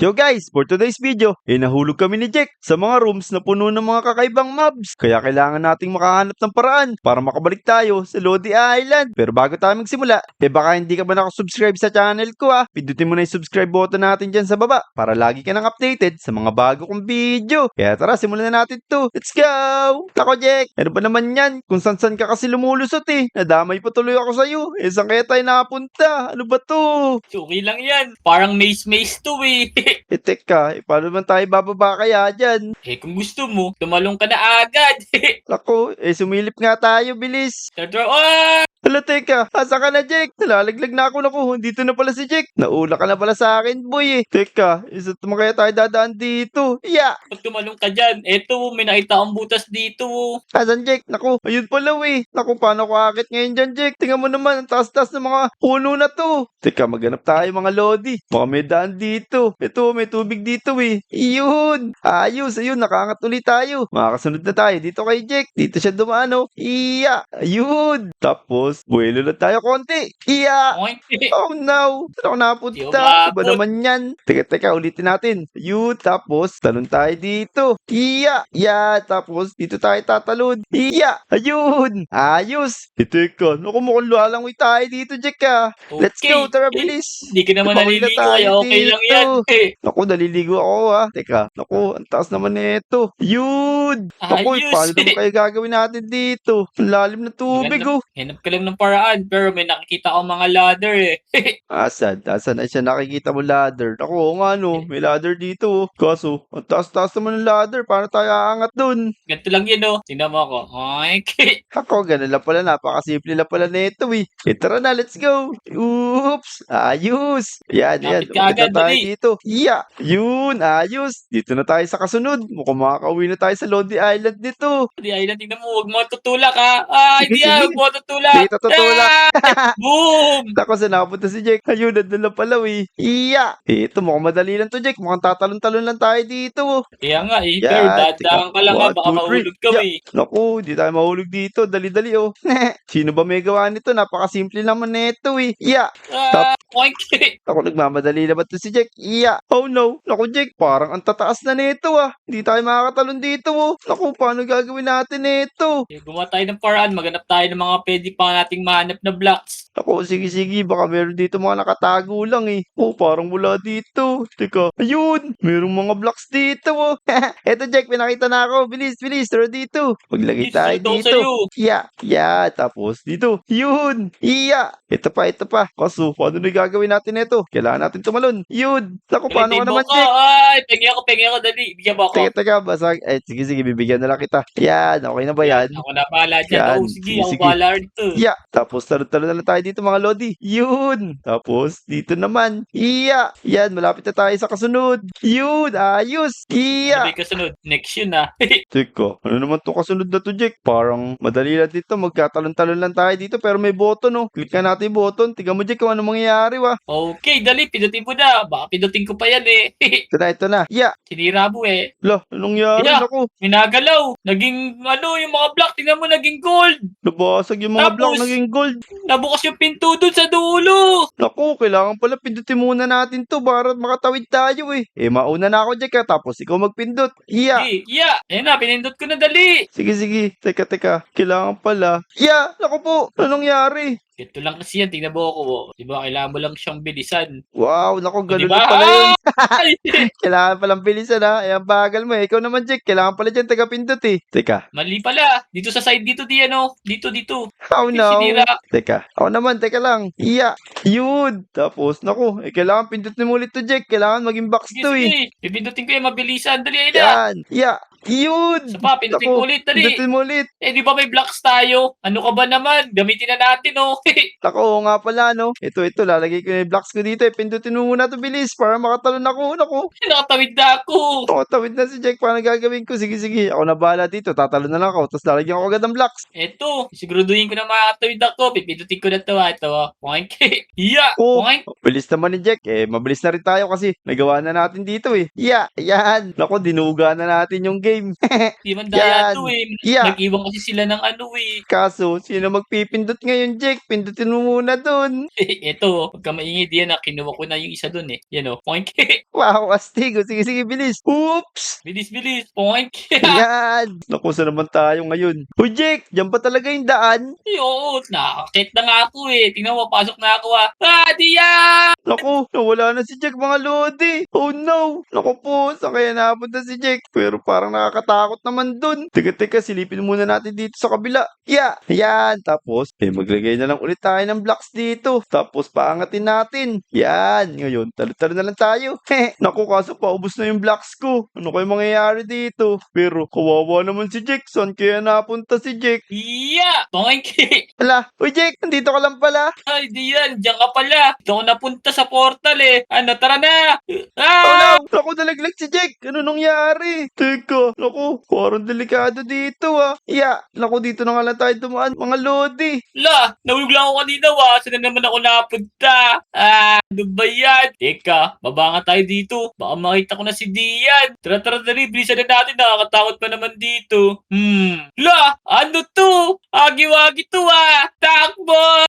Yo guys, for today's video, nahulog kami ni Jack sa mga rooms na puno ng mga kakaibang mobs. Kaya kailangan nating makahanap ng paraan para makabalik tayo sa Lodi Island. Pero bago tayo magsimula, baka hindi ka ba nakasubscribe sa channel ko pindutin mo na yung subscribe button natin dyan sa baba para lagi ka nang updated sa mga bago kong video. Kaya tara, simulan na natin to. Let's go! Ako Jack, ano ba naman yan? Kung san-san ka kasi lumulusot Nadamay pa tuloy ako sa'yo. Saan kaya tayo nakapunta? Ano ba to? Okay lang yan. Parang maze-maze to Teka, paano naman tayo bababa kaya dyan? Kung gusto mo, tumalong ka na agad. Ako, sumilip nga tayo, bilis. Ah! Hala, teka, asa ka na, Jack? Nalalaglag na ako, naku, dito na pala si Jack. Naula ka na pala sa akin, boy Teka, isa naman kaya tayo dadaan dito. Pag tumalong ka dyan, eto, may nakita akong butas dito. Asan, Jack? Naku, ayun pala, Naku, paano ko akit ngayon dyan, Jack? Tingnan mo naman, ang taas-taas ng mga puno na to. Teka, maghanap tayo, mga lodi. Baka may daan dito. Ito, may tubig dito, Iyun. Ayos, ayun, nakaangat ulit tayo. Makakasunod na tayo dito kay Jack. Dito siya dumano. Ayun. Tapos, buwelo na tayo konti. Oh no! Saan ako napunta? Ano ba naman yan? Teka, ulitin natin. Tapos, talon tayo dito. Tapos, dito tayo tatalon. Ayun! Ayos! Teka, naku mukhang lalangoy tayo dito, Jack Let's go, tara bilis. Hindi ka naman naliligo, kaya okay lang yan. Naku, naliligo ako Teka, naku, ang taas naman nito. Yun! Naku, paano naman kayo gagawin natin dito? Ang lalim na tubig Hanap ka lang ng paraan, pero may nakikita akong mga ladder Asan na siya nakikita mo ladder? Ako nga may ladder dito Kaso, ang taas-taas naman ng ladder. Paano tayo aangat dun? Ganito lang yun Tingnan mo ako. Ako, ganun lang pala. Napakasimple lang pala nito Tara na, let's go. Oops! Ayos! Yan. Lapit ka agad, tayo dali. dito. Yun, ayos. Dito na tayo sa kasunod. Mukhang makakauwi na tayo sa Lodi Island nito. Lodi Island, tingnan mo, huwag mo tutulak hindi Sige. huwag mo tutulak. Dito tutulak. Boom! Ako, saan nakapunta si Jack? Ayun, nandun lang pala Ito, mukhang madali lang to, Jack. Mukhang tatalon-talon lang tayo dito Kaya nga pero dadaan ka lang baka 1, 2, 3. mahulog ka Naku, hindi tayo mahulog dito. Dali-dali Sino ba may gawa nito? Napakasimple naman nito Ako, nagmamadali na ba to si Jack? Oh no. Naku, Jack, parang ang tataas na nito Hindi tayo makakatalon dito Naku, paano gagawin natin nito? Gumawa tayo ng paraan, maghanap tayo ng mga pwede pa nating mahanap na blocks. Ako, sige, baka meron dito mga nakatago lang parang wala dito. Teka, ayun, merong mga blocks dito Eto, Jack, pinakita na ako. Bilis, tara dito. Maglagay tayo dito. Tapos dito. Yun. Ito pa. Kaso, paano na gagawin natin ito? Kailangan natin tumalon. Yun. Naku, paano ka naman, Jack? Pengi ako, dali. Bigyan mo ako. Teka, basag. Sige, bibigyan na lang kita. Yan, okay na ba yan? Ako na pala dyan. Sige, ako pala rito. Tapos, talon-talon na lang tayo dito, mga lodi. Yun. Tapos, dito naman. Yan, malapit na tayo sa kasunod. Yun, ayos. Ano ba yung kasunod? Next yun Teka, ano naman to kasunod na to, Jack? Parang madali lang dito. Magkatalon-talon lang tayo dito pero may button Click na natin yung button. Tingnan mo, Jack, kung ano mangyayari Okay, dali. Pindutin mo na. Baka pindutin ko pa yan Ito na. Sinira mo Lah, anong nangyari? Naku, minagalaw. Naging yung mga block. Tingnan mo, naging gold. nabasag yung mga Tapos, block, naging gold. Nabukas yung pinto dun sa dulo. Naku, kailangan pala pindutin muna natin to para makatawid tayo mauna na ako, Jack tapos ikaw magpindot. Ayan na, pinindot ko na dali. Sige. Teka. Kailangan pala. Naku po. Anong nangyari? Ito lang kasi yan, tingnan mo ako. Diba, kailangan mo lang siyang bilisan. Wow, naku, ganun Diba? na pala yun. Kailangan palang bilisan Ang bagal mo Ikaw naman, Jack. Kailangan pala dyan taga-pindot Teka. Mali pala. Dito sa side, dito Dito. Oh no. Sinira. Teka. Ako naman, teka lang. Yun. Tapos, naku, kailangan pindutin mo ulit to, Jack. Kailangan maging box to Sige. Pipindutin ko yan, mabilisan. Dali, ayun na. Yan. Yun. Isa pa, pindutin ko ulit, dali. Pindutin mo ulit. Di ba may blocks tayo? Ano ka ba naman? Gamitin na natin, Naku, oo nga pala, Ito, lalagay ko yung blocks ko dito Pindutin mo muna to, bilis, para makatalon ako. Naku. Nakatawid na ako. Tawid na si Jack. Paano gagawin ko? Sige. Ako na bahala dito. Tatalon na lang ako. Tapos lalagyan ko agad ng blocks. Eto, siguraduhin ko na makakatawid ako. Pipindutin ko na ito. Poink. Poink. Bilis naman ni Jack. Mabilis na rin tayo kasi nagawa na natin dito Yan. Naku, dinuga na natin yung gate. game. Di man daya Yan. to eh. Yeah. Nag-iwan kasi sila ng ano eh. Kaso, sino magpipindot ngayon, Jack? Pindutin mo muna dun. Eto, huwag ka maingay diyan na kinuha ko na yung isa dun eh. Yan o, poink. Wow, astig. O, sige, sige, bilis. Oops! Bilis, bilis, poink. Ayan. Naku, saan naman tayo ngayon? Uy, Jack, dyan pa talaga yung daan? Ay, oo, nakakit na nga ako eh. Tingnan mo, pasok na ako ah. Ah, diyan! Naku, nawala na si Jack mga lodi. Oh no. Naku po, saan kaya napunta si Jack? Pero parang nakakatakot naman dun. Teka, silipin muna natin dito sa kabila. Yeah, ayan. Tapos, maglagay na lang ulit tayo ng blocks dito. Tapos, paangatin natin. Yan. Ngayon, talo-talo na lang tayo. Naku, kaso paubos na yung blocks ko. Ano kayo mangyayari dito? Pero, kawawa naman si Jack. Saan kaya napunta si Jack? Yeah! Poink! Ala, uy Jack, nandito ka lang pala. Ay, diyan, diyan ka pala. Dito ako napunta sa portal eh. Ano, tara na! Oh Ah! no! Naku, nalaglag si Jack! Ano nangyari? Teka, naku, parang delikado dito ah. Yeah, naku, dito na nga lang tayo dumaan, mga lodi. La, nahulog lang ako kanina wa. Saan na naman ako napunta? Ah, ano ba yan? Teka, baba nga tayo dito. Baka makita ko na si Dian. Tara, tara, dali. Bilisan na natin. Nakakatakot pa naman dito. La, ano to? Agi-wagi to ah. Takbo!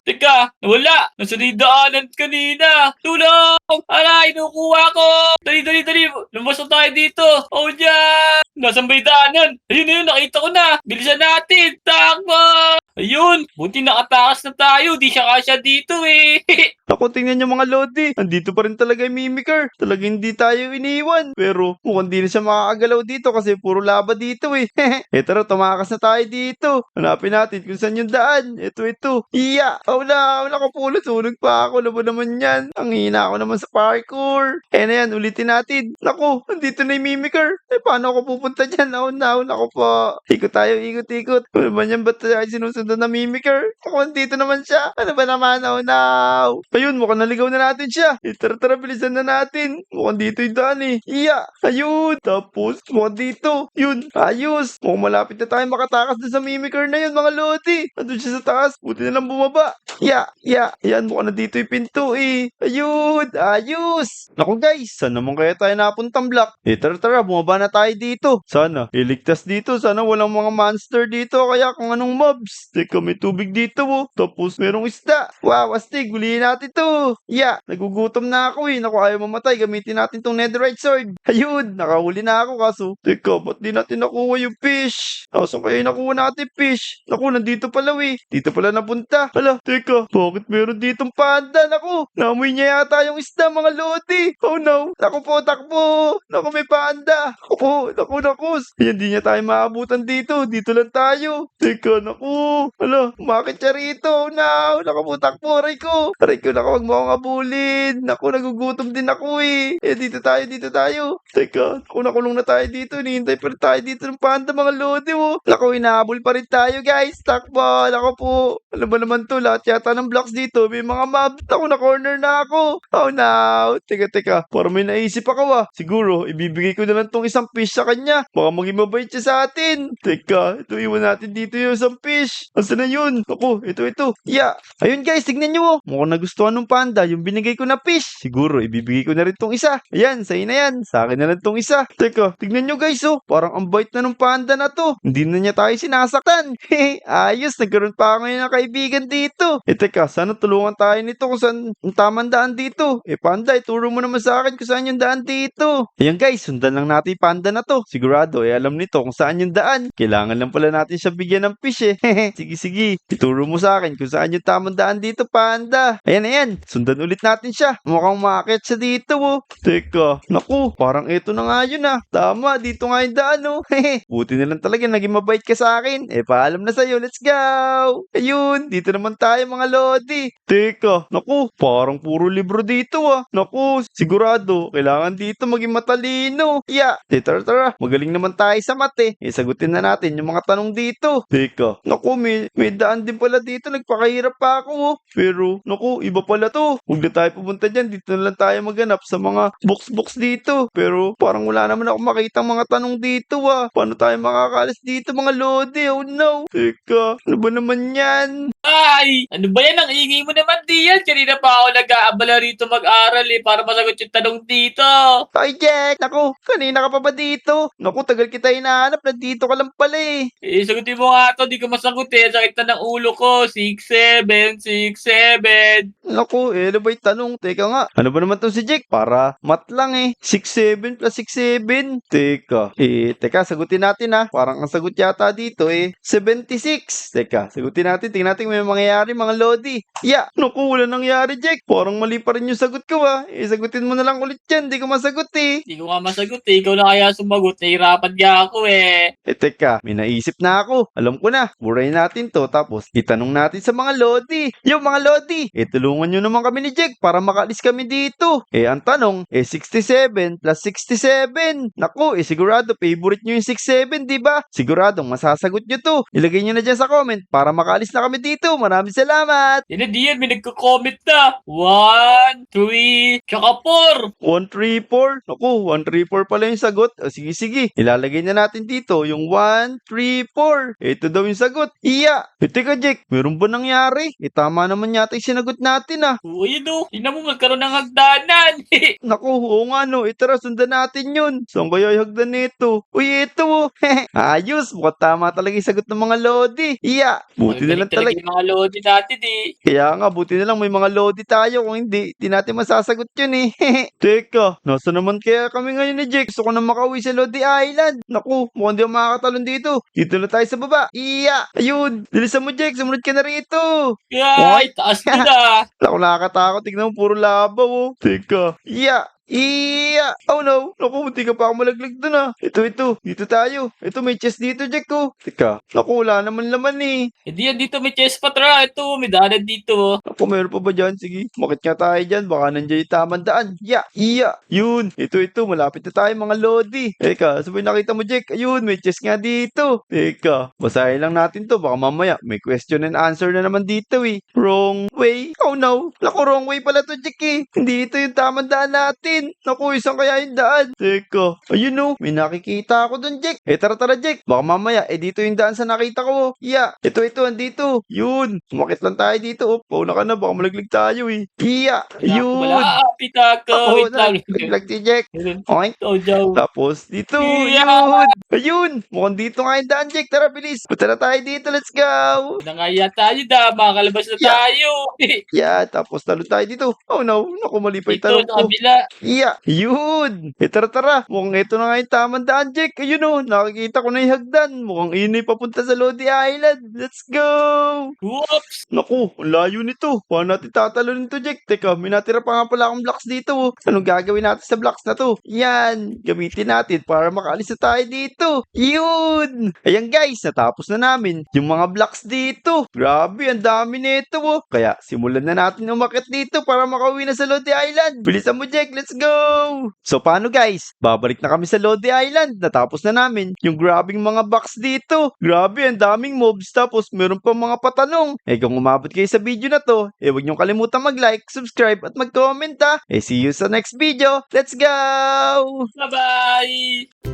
Teka, nawala. Nasa daanan kanina. Tulong! Aray, inukuha ko! Dali, dali, dali. Lumasok tayo dito. Oh, diyan! Nasaan ba yung daanan? Ayun, ayun, nakita ko na. Bilisan natin. Takbo! Ayun, buti nakatakas na tayo. Di siya kasya dito eh. Naku, tingnan niyo mga lodi. Andito pa rin talaga yung Mimicar. Talagang hindi tayo iniwan. Pero mukhang di na siya makakagalaw dito kasi puro laba dito eh. Tara, tumakas na tayo dito. Hanapin natin kung saan yung daan. Ito. Iya! Wala ko pulot. Sunog pa ako. Labo naman yan. Ang hina ako naman sa parkour. Na yan, ulitin natin. Naku, andito na yung Mimicar. Paano ako pupunta dyan? Naku po. Ikot tayo, ikot. Ano ba yan? Ba't tayo sinusunod na Mimicar? Ako, andito naman siya. Ano ba naman? Oh no. Ayun, mukhang naligaw na natin siya. Tara, bilisan na natin. Mukhang dito yung daan eh. Iya, ayun. Tapos, mukhang dito. Yun, ayos. Mukhang malapit na tayo makatakas dun sa Mimicar na yun, mga lodi. Nandun siya sa taas. Buti na lang bumaba. Yeah. Ayan, mukhang nandito yung pinto eh. Ayun, ayos. Naku guys, saan naman kaya tayo napuntang block? Tara, bumaba na tayo dito. Sana, iligtas dito. Sana walang mga monster dito. Kaya kung anong mobs. Teka, may tubig dito oh. Tapos, merong isda. Wow, astig. Hulihin natin to. Yeah, nagugutom na ako eh. Naku, ayaw mamatay. Gamitin natin tong netherite sword. Ayun, nakahuli na ako kaso. Teka, ba't di natin nakuha yung fish? Saan kaya nakuha natin fish? Naku, nandito pala eh. Dito pala napunta. Hala, teka, bakit meron ditong panda? Naku, naamoy niya yata yung isda, mga lodi. Oh no, naku po, takbo. Naku, may panda. Naku. Ayan, di niya tayo maabutan dito. Dito lang tayo. Teka, naku. Hala, bakit siya rito? Oh no, naku po, takbo. Aray ko, naku, wag mo akong abulin. Naku, nagugutom din ako eh. Dito tayo. Teka, naku, nakulong na tayo dito. Hinihintay pa rin tayo dito ng panda, mga lodi oh. Naku, hinahabol pa rin tayo guys. Takbo, naku po. Ano ba naman to? Lahat yata ng blocks dito. May mga mobs. Naku, na-corner na ako. Oh no. Teka. Parang may naisip ako ah. Siguro, ibibigay ko na lang tong isang fish sa kanya. Baka maging mabait siya sa atin. Teka, ito iwan natin dito yung isang fish. Asa na yun? Naku, ito. Yeah. Ayun guys, tignan nyo oh. Mukhang nagustuhan ng panda yung binigay ko na fish. Siguro, ibibigay ko na rin tong isa. Ayan, sa'yo na yan. Sa akin na lang tong isa. Teka, tignan nyo guys oh. Parang ang bait na ng panda na to. Hindi na niya tayo sinasaktan. Ayos, nagkaroon pa ako ngayon ng kaibigan dito. Teka, sana tulungan tayo nito kung saan ang tamang daan dito. Panda, ituro mo naman sa akin kung saan yung daan dito. Ayan guys, sundan lang natin yung panda na to. Sigurado, alam nito kung saan yung daan. Kailangan lang pala natin siya bigyan ng fish eh. Sige. Ituro mo sa akin kung saan yung tamang daan dito, panda. Ayan. Sundan ulit natin siya. Mukhang umaakit siya dito oh. Teka, naku, parang ito na nga yun ah. Tama, dito nga yung daan oh. Buti na lang talaga naging mabait ka sa akin. Paalam na sa'yo, let's go. Ayun, dito naman tayo mga lodi. Teka, naku, parang puro libro dito ah. Naku, sigurado, kailangan dito maging matalino. Yeah, tara. Magaling naman tayo sa math eh. Sagutin na natin yung mga tanong dito. Teka, naku, may daan din pala dito. Nagpakahirap pa ako, oh. Pero, naku, iba pala to. Huwag na tayo pumunta dyan. Dito na lang tayo maghanap sa mga box-box dito. Pero, parang wala naman ako makitang mga tanong dito, ah. Paano tayo makakalis dito, mga lodi? Oh, no. Teka, ano ba naman yan? Ay! Ano ba yan? Ang ingay mo naman, Dian. Kanina pa ako nag-aabala rito mag-aral para masagot yung tanong dito. Ay, Jack! Naku, kanina ka pa ba dito? Naku, tagal kita hinahanap. Nandito ka lang pala eh. Sagutin mo nga to. Di ko masagot eh. Sakit na ng ulo ko. 6'7", 6'7". Naku, ano ba yung tanong? Teka nga, ano ba naman to si Jack? Para mat lang eh. 6'7 plus 6'7. Teka, sagutin natin ah. Parang ang sagot yata dito eh, 76. Teka, sagutin natin. Tingnan natin may mangyayari mga lodi. Naku, wala nangyari Jack. Parang mali pa rin yung sagot ko ah. Sagutin mo na lang ulit yan. Di ko masagot eh. Di ko nga masagot eh. Ikaw na kaya sumagot. Nahirapan nga ako eh. Teka, may naisip na ako. Alam ko na, burayin natin to tapos itanong natin sa mga lodi. Yung mga lodi, tulungan nyo naman kami ni Jack para makaalis kami dito. Ang tanong, 67 plus 67. Naku, sigurado favorite nyo yung 67, di ba? Siguradong masasagot nyo to. Ilagay nyo na dyan sa comment para makaalis na kami dito. Maraming salamat. Yan na Dian. May nagko-comment na. 1, 3, tsaka 4. 1, 3, 4. Naku, 1, 3, 4 pala yung sagot. Sige. Ilalagay na natin dito yung 1, 3, 4. Ito daw yung sagot. Teka Jack, meron ba nangyari? Tama naman yata yung sinagot natin ah. Oo, yun o. Tingnan mo, magkaroon ng hagdanan. Naku, oo nga no. Tara, sundan natin yun. Saan kaya yung hagdan nito? Uy, ito oh. Ayos, mukhang tama talaga yung sagot ng mga lodi. Buti na lang talaga. Yung mga lodi natin eh. Kaya nga, buti na lang may mga lodi tayo. Kung hindi, di natin masasagot yun eh. Teka, nasa naman kaya kami ngayon ni Jake? Gusto ko na makauwi sa Lodi Island. Naku, mukhang di ako makakatalon dito. Dito na tayo sa baba. Ayun. Bilisan mo Jake, sumunod ka na rito. Ay, taas ko na. Naku, nakakatakot. Tignan mo, puro labaw oh. Teka. Oh no. Naku, munti ka pa ako malaglag dun ah. Ito. Dito tayo. Ito, may chest dito, Jack oh. Teka. Naku, wala naman laman eh. Diyan, dito may chest patra. Ito, may daanan dito. Naku, meron pa ba dyan? Sige, makit nga tayo dyan. Baka nandiyan yung tamang daan. Yun. Ito. Malapit na tayo mga lodi. Teka, sabay nakita mo, Jack. Ayun, may chest nga dito. Teka, basahin lang natin to. Baka mamaya may question and answer na naman dito eh. Wrong way. Oh no. Naku, wrong way pala to, Jack eh. Hindi ito yung tamang daan natin. Naku, isang kaya yung daan. Teka, ayun oh. May nakikita ako dun, Jack. Tara, Jack. Baka mamaya, dito yung daan sa nakita ko. Ito, andito. Yun. Sumakit lang tayo dito. Oh, pauna ka na. Baka malaglag tayo eh. Yun. Malapit ako. Wait lang. Naglag si Jack. Okay. Jojo. Tapos, dito. Yeah. Ayun. Mukhang dito nga yung daan, Jack. Tara, bilis. Punta na tayo dito. Let's go. Nangaya tayo da. Makalabas na tayo. Tapos talo tayo dito. Oh no. Naku, mali pa yung Dito, tanong sa ko. kabila. Yun. Tara. Mukhang ito na nga yung tamang daan, Jack. Ayun oh. Nakikita ko na yung hagdan. Mukhang inoy papunta sa Lodi Island. Let's go. Whoops. Naku, ang layo nito. Paano natin tatalo nito, Jack? Teka, may natira pa nga pala akong blocks dito. Oh. Anong gagawin natin sa blocks na to? Yan. Gamitin natin para makaalis na tayo dito. Yun. Ayan guys, natapos na namin yung mga blocks dito. Grabe, ang dami nito. Oh. Kaya simulan na natin umakyat dito para makauwi na sa Lodi Island. Bilisan mo, Jack. Let's go. So, paano guys? Babalik na kami sa Lodi Island. Natapos na namin yung grabing mga box dito. Grabe, ang daming mobs. Tapos, meron pa mga patanong. Kung umabot kayo sa video na to, huwag niyong kalimutan mag-like, subscribe, at mag-comment ha. See you sa next video. Let's go! Bye-bye.